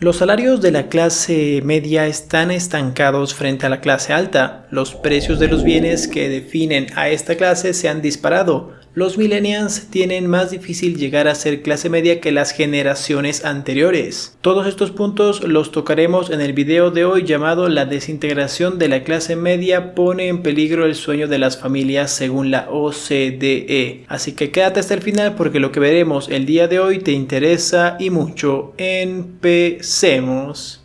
Los salarios de la clase media están estancados frente a la clase alta. Los precios de los bienes que definen a esta clase se han disparado. Los millennials tienen más difícil llegar a ser clase media que las generaciones anteriores. Todos estos puntos los tocaremos en el video de hoy llamado La desintegración de la clase media pone en peligro el sueño de las familias según la OCDE. Así que quédate hasta el final porque lo que veremos el día de hoy te interesa y mucho. Empecemos.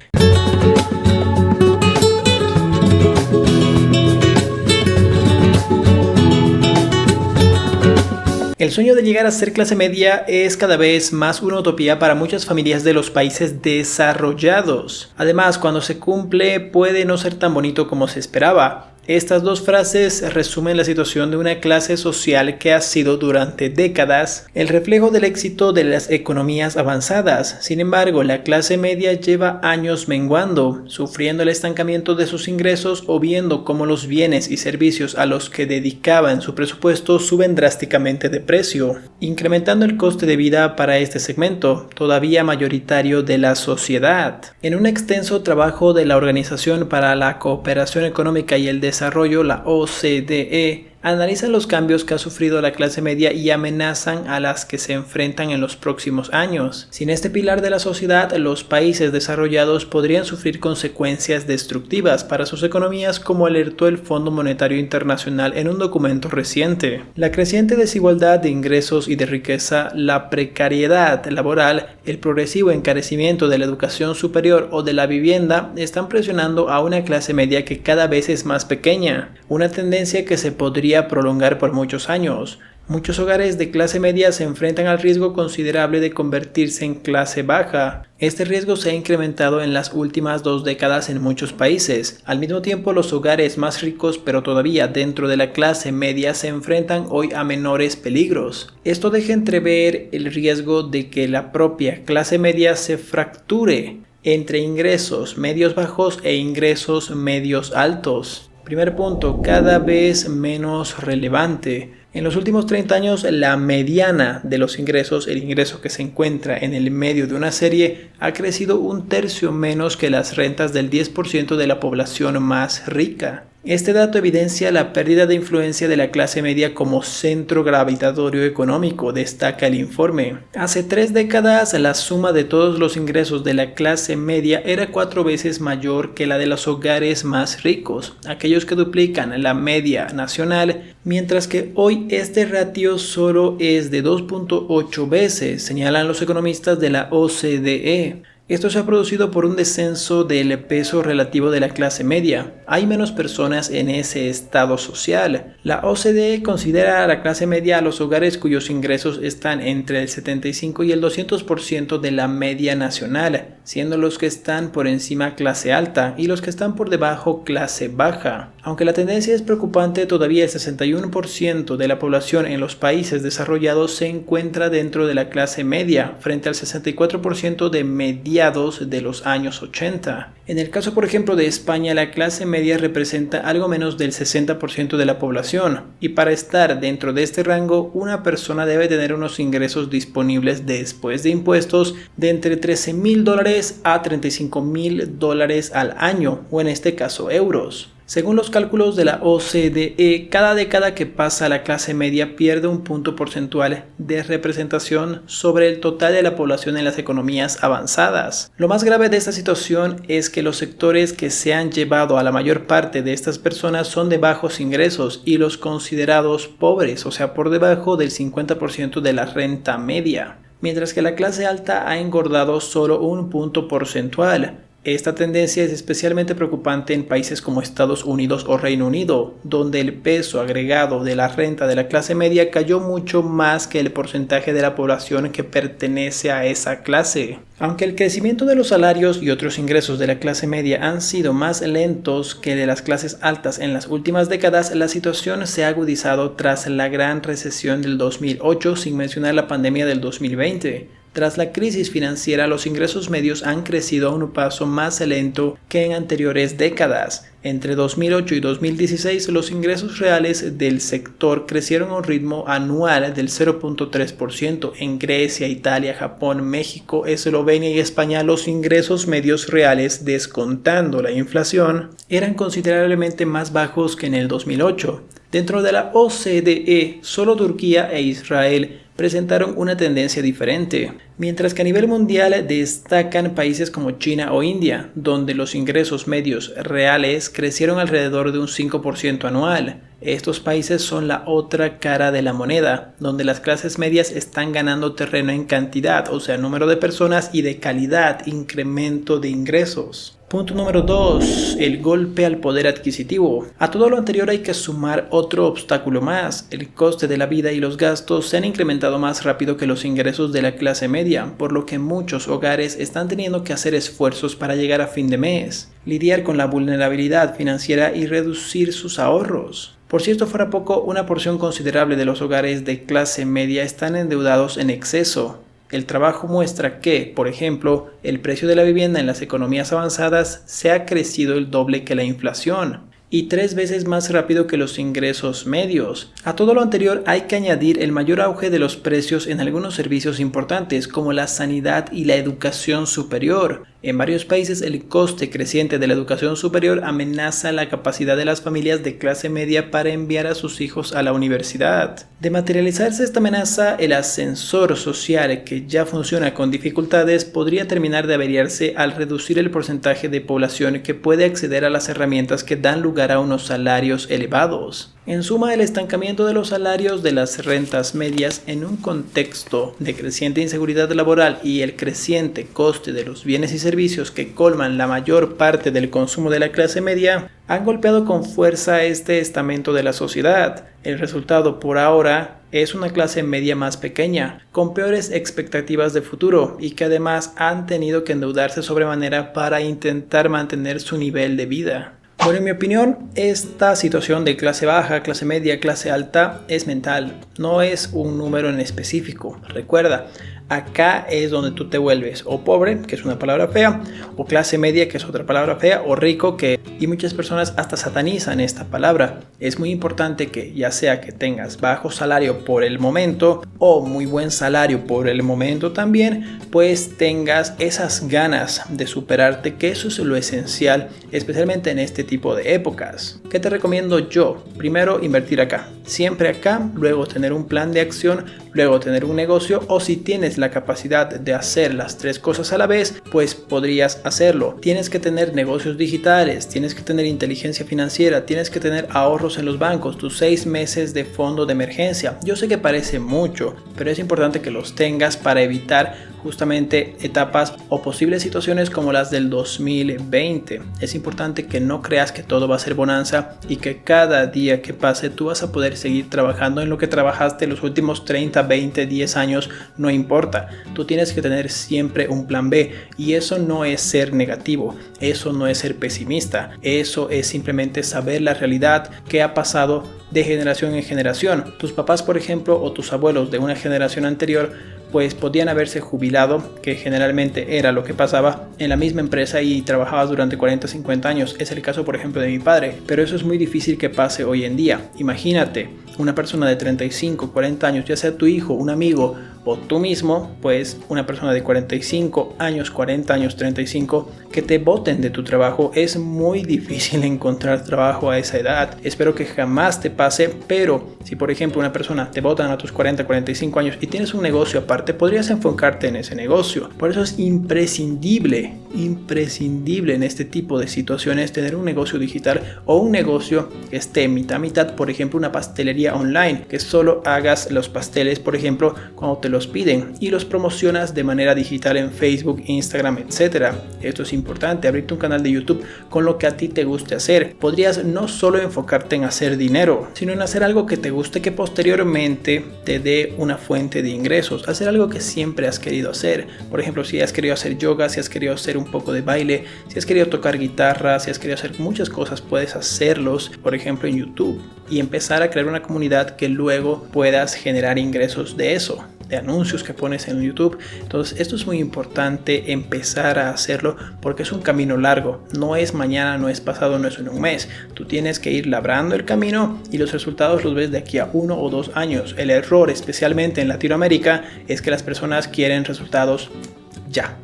El sueño de llegar a ser clase media es cada vez más una utopía para muchas familias de los países desarrollados. Además, cuando se cumple puede no ser tan bonito como se esperaba. Estas dos frases resumen la situación de una clase social que ha sido durante décadas el reflejo del éxito de las economías avanzadas. Sin embargo, la clase media lleva años menguando, sufriendo el estancamiento de sus ingresos o viendo cómo los bienes y servicios a los que dedicaban su presupuesto suben drásticamente de precio, incrementando el coste de vida para este segmento, todavía mayoritario de la sociedad. En un extenso trabajo de la Organización para la Cooperación Económica y el Desarrollo, la OCDE, analizan los cambios que ha sufrido la clase media y amenazan a las que se enfrentan en los próximos años. Sin este pilar de la sociedad, los países desarrollados podrían sufrir consecuencias destructivas para sus economías, como alertó el Fondo Monetario Internacional en un documento reciente. La creciente desigualdad de ingresos y de riqueza, la precariedad laboral, el progresivo encarecimiento de la educación superior o de la vivienda están presionando a una clase media que cada vez es más pequeña, una tendencia que se podría prolongar por muchos años. Muchos hogares de clase media se enfrentan al riesgo considerable de convertirse en clase baja. Este riesgo se ha incrementado en las últimas 2 décadas en muchos países. Al mismo tiempo, los hogares más ricos, pero todavía dentro de la clase media, se enfrentan hoy a menores peligros. Esto deja entrever el riesgo de que la propia clase media se fracture entre ingresos medios bajos e ingresos medios altos. Primer punto, cada vez menos relevante. En los últimos 30 años, la mediana de los ingresos, el ingreso que se encuentra en el medio de una serie, ha crecido 1/3 menos que las rentas del 10% de la población más rica. Este dato evidencia la pérdida de influencia de la clase media como centro gravitatorio económico, destaca el informe. Hace 3 décadas, la suma de todos los ingresos de la clase media era 4 veces mayor que la de los hogares más ricos, aquellos que duplican la media nacional, mientras que hoy este ratio solo es de 2.8 veces, señalan los economistas de la OCDE. Esto se ha producido por un descenso del peso relativo de la clase media. Hay menos personas en ese estado social. La OCDE considera a la clase media a los hogares cuyos ingresos están entre el 75 y el 200% de la media nacional, siendo los que están por encima clase alta y los que están por debajo clase baja. Aunque la tendencia es preocupante, todavía el 61% de la población en los países desarrollados se encuentra dentro de la clase media, frente al 64% de mediados de los años 80. En el caso, por ejemplo, de España, la clase media representa algo menos del 60% de la población, y para estar dentro de este rango, una persona debe tener unos ingresos disponibles después de impuestos de entre $13,000 a $35,000 al año, o en este caso euros. Según los cálculos de la OCDE, cada década que pasa la clase media pierde un punto porcentual de representación sobre el total de la población en las economías avanzadas. Lo más grave de esta situación es que los sectores que se han llevado a la mayor parte de estas personas son de bajos ingresos y los considerados pobres, o sea, por debajo del 50% de la renta media, mientras que la clase alta ha engordado solo un punto porcentual. Esta tendencia es especialmente preocupante en países como Estados Unidos o Reino Unido, donde el peso agregado de la renta de la clase media cayó mucho más que el porcentaje de la población que pertenece a esa clase. Aunque el crecimiento de los salarios y otros ingresos de la clase media han sido más lentos que de las clases altas en las últimas décadas, la situación se ha agudizado tras la gran recesión del 2008, sin mencionar la pandemia del 2020. Tras la crisis financiera, los ingresos medios han crecido a un paso más lento que en anteriores décadas. Entre 2008 y 2016, los ingresos reales del sector crecieron a un ritmo anual del 0.3%. En Grecia, Italia, Japón, México, Eslovenia y España, los ingresos medios reales, descontando la inflación, eran considerablemente más bajos que en el 2008. Dentro de la OCDE, solo Turquía e Israel presentaron una tendencia diferente, mientras que a nivel mundial destacan países como China o India, donde los ingresos medios reales crecieron alrededor de un 5% anual. Estos países son la otra cara de la moneda, donde las clases medias están ganando terreno en cantidad, o sea, número de personas, y de calidad, incremento de ingresos. Punto número 2. El golpe al poder adquisitivo. A todo lo anterior hay que sumar otro obstáculo más. El coste de la vida y los gastos se han incrementado más rápido que los ingresos de la clase media, por lo que muchos hogares están teniendo que hacer esfuerzos para llegar a fin de mes, lidiar con la vulnerabilidad financiera y reducir sus ahorros. Por si esto fuera poco, una porción considerable de los hogares de clase media están endeudados en exceso. El trabajo muestra que, por ejemplo, el precio de la vivienda en las economías avanzadas se ha crecido el doble que la inflación y 3 veces más rápido que los ingresos medios. A todo lo anterior hay que añadir el mayor auge de los precios en algunos servicios importantes como la sanidad y la educación superior. En varios países el coste creciente de la educación superior amenaza la capacidad de las familias de clase media para enviar a sus hijos a la universidad. De materializarse esta amenaza, el ascensor social, que ya funciona con dificultades, podría terminar de averiarse al reducir el porcentaje de población que puede acceder a las herramientas que dan lugar a unos salarios elevados. En suma, el estancamiento de los salarios de las rentas medias en un contexto de creciente inseguridad laboral y el creciente coste de los bienes y servicios que colman la mayor parte del consumo de la clase media han golpeado con fuerza este estamento de la sociedad. El resultado por ahora es una clase media más pequeña, con peores expectativas de futuro y que además han tenido que endeudarse sobremanera para intentar mantener su nivel de vida. Bueno, en mi opinión, esta situación de clase baja, clase media, clase alta es mental, no es un número en específico. Recuerda, acá es donde tú te vuelves o pobre, que es una palabra fea, o clase media, que es otra palabra fea, o rico, y muchas personas hasta satanizan esta palabra. Es muy importante que ya sea que tengas bajo salario por el momento o muy buen salario por el momento también, pues tengas esas ganas de superarte, que eso es lo esencial, especialmente en este tipo de épocas. ¿Qué te recomiendo yo? Primero, invertir acá, siempre acá, luego tener un plan de acción, luego tener un negocio, o si tienes la capacidad de hacer las 3 cosas a la vez, pues podrías hacerlo. Tienes que tener negocios digitales, tienes que tener inteligencia financiera, tienes que tener ahorros en los bancos, tus 6 meses de fondo de emergencia. Yo sé que parece mucho, pero es importante que los tengas para evitar justamente etapas o posibles situaciones como las del 2020. Es importante que no creas que todo va a ser bonanza y que cada día que pase tú vas a poder seguir trabajando en lo que trabajaste los últimos 30, 20, 10 años, no importa. Tú tienes que tener siempre un plan B, y eso no es ser negativo, eso no es ser pesimista, eso es simplemente saber la realidad que ha pasado de generación en generación. Tus papás, por ejemplo, o tus abuelos de una generación anterior, pues podían haberse jubilado, que generalmente era lo que pasaba, en la misma empresa y trabajabas durante 40, 50 años. Es el caso, por ejemplo, de mi padre, pero eso es muy difícil que pase hoy en día. Imagínate una persona de 35, 40 años, ya sea tu hijo, un amigo o tú mismo, pues una persona de 45 años, 40 años, 35, que te boten de tu trabajo. Es muy difícil encontrar trabajo a esa edad. Espero que jamás te pase, pero si por ejemplo una persona te botan a tus 40, 45 años y tienes un negocio aparte, podrías enfocarte en ese negocio. Por eso es imprescindible en este tipo de situaciones tener un negocio digital o un negocio que esté mitad mitad, por ejemplo una pastelería online, que solo hagas los pasteles, por ejemplo, cuando te los piden y los promocionas de manera digital en Facebook, Instagram, etc. Esto es importante, abrirte un canal de YouTube con lo que a ti te guste hacer. Podrías no solo enfocarte en hacer dinero, sino en hacer algo que te guste, que posteriormente te dé una fuente de ingresos. Hacer algo que siempre has querido hacer. Por ejemplo, si has querido hacer yoga, si has querido hacer un poco de baile, si has querido tocar guitarra, si has querido hacer muchas cosas, puedes hacerlos, por ejemplo, en YouTube, y empezar a crear una comunidad que luego puedas generar ingresos de eso. de anuncios que pones en YouTube. Entonces esto es muy importante empezar a hacerlo porque es un camino largo, no es mañana, no es pasado, no es en un mes. Tú tienes que ir labrando el camino y los resultados los ves de aquí a 1 o 2 años. El error, especialmente en Latinoamérica, es que las personas quieren resultados ya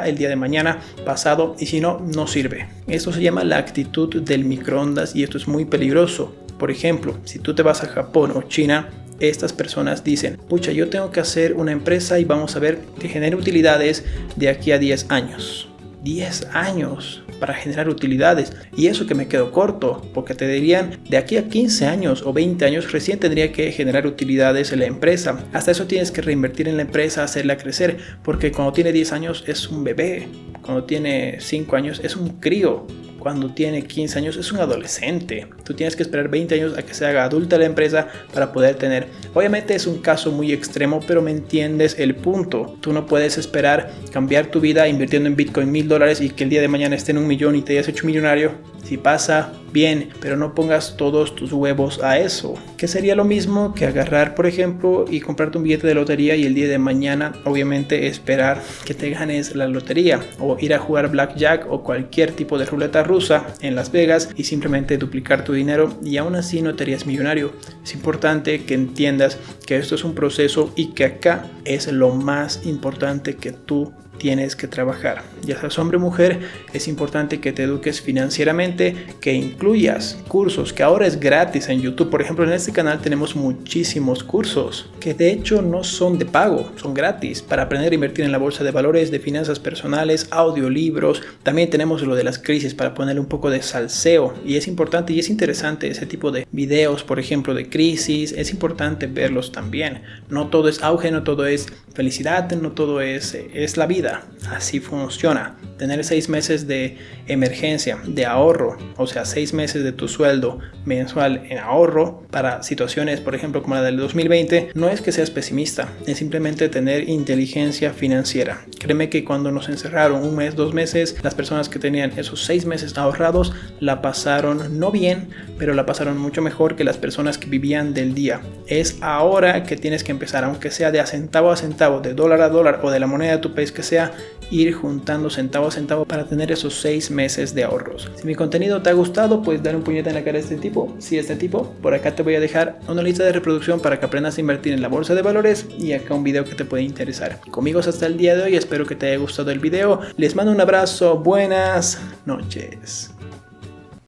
el día de mañana, pasado, y si no, no sirve. Esto se llama la actitud del microondas y esto es muy peligroso. Por ejemplo, si tú te vas a Japón o China, estas personas dicen, pucha, yo tengo que hacer una empresa y vamos a ver que genere utilidades de aquí a 10 años. 10 años para generar utilidades, y eso que me quedo corto, porque te dirían de aquí a 15 años o 20 años recién tendría que generar utilidades en la empresa. Hasta eso tienes que reinvertir en la empresa, hacerla crecer, porque cuando tiene 10 años es un bebé, cuando tiene 5 años es un crío, cuando tiene 15 años es un adolescente. Tú tienes que esperar 20 años a que se haga adulta la empresa para poder tener. Obviamente es un caso muy extremo, pero me entiendes el punto. Tú no puedes esperar cambiar tu vida invirtiendo en Bitcoin $1000 y que el día de mañana esté en 1 millón y te hayas hecho millonario. Si pasa, bien, pero no pongas todos tus huevos a eso. Que sería lo mismo que agarrar, por ejemplo, y comprarte un billete de lotería y el día de mañana, obviamente, esperar que te ganes la lotería. O ir a jugar blackjack o cualquier tipo de ruleta rusa en Las Vegas y simplemente duplicar tu dinero y aún así no te harías millonario. Es importante que entiendas que esto es un proceso y que acá es lo más importante que tú tienes que trabajar. Ya seas hombre o mujer, es importante que te eduques financieramente, que incluyas cursos, que ahora es gratis en YouTube. Por ejemplo, en este canal tenemos muchísimos cursos que de hecho no son de pago, son gratis para aprender a invertir en la bolsa de valores, de finanzas personales, audiolibros. También tenemos lo de las crisis para ponerle un poco de salseo, y es importante y es interesante ese tipo de videos, por ejemplo, de crisis. Es importante verlos también. No todo es auge, no todo es felicidad, no todo es la vida. Así funciona. Tener 6 meses de emergencia, de ahorro, o sea, 6 meses de tu sueldo mensual en ahorro para situaciones, por ejemplo, como la del 2020, no es que seas pesimista, es simplemente tener inteligencia financiera. Créeme que cuando nos encerraron 1 mes, 2 meses, las personas que tenían esos 6 meses ahorrados la pasaron no bien, pero la pasaron mucho mejor que las personas que vivían del día. Es ahora que tienes que empezar, aunque sea de a centavo a centavo, de dólar a dólar o de la moneda de tu país que sea, ir juntando centavo a centavo para tener esos 6 meses de ahorros. Si mi contenido te ha gustado, puedes dar un puñete en la cara a este tipo. Si este tipo, por acá te voy a dejar una lista de reproducción para que aprendas a invertir en la bolsa de valores, y acá un video que te puede interesar. Conmigo es hasta el día de hoy, espero que te haya gustado el video. Les mando un abrazo, buenas noches.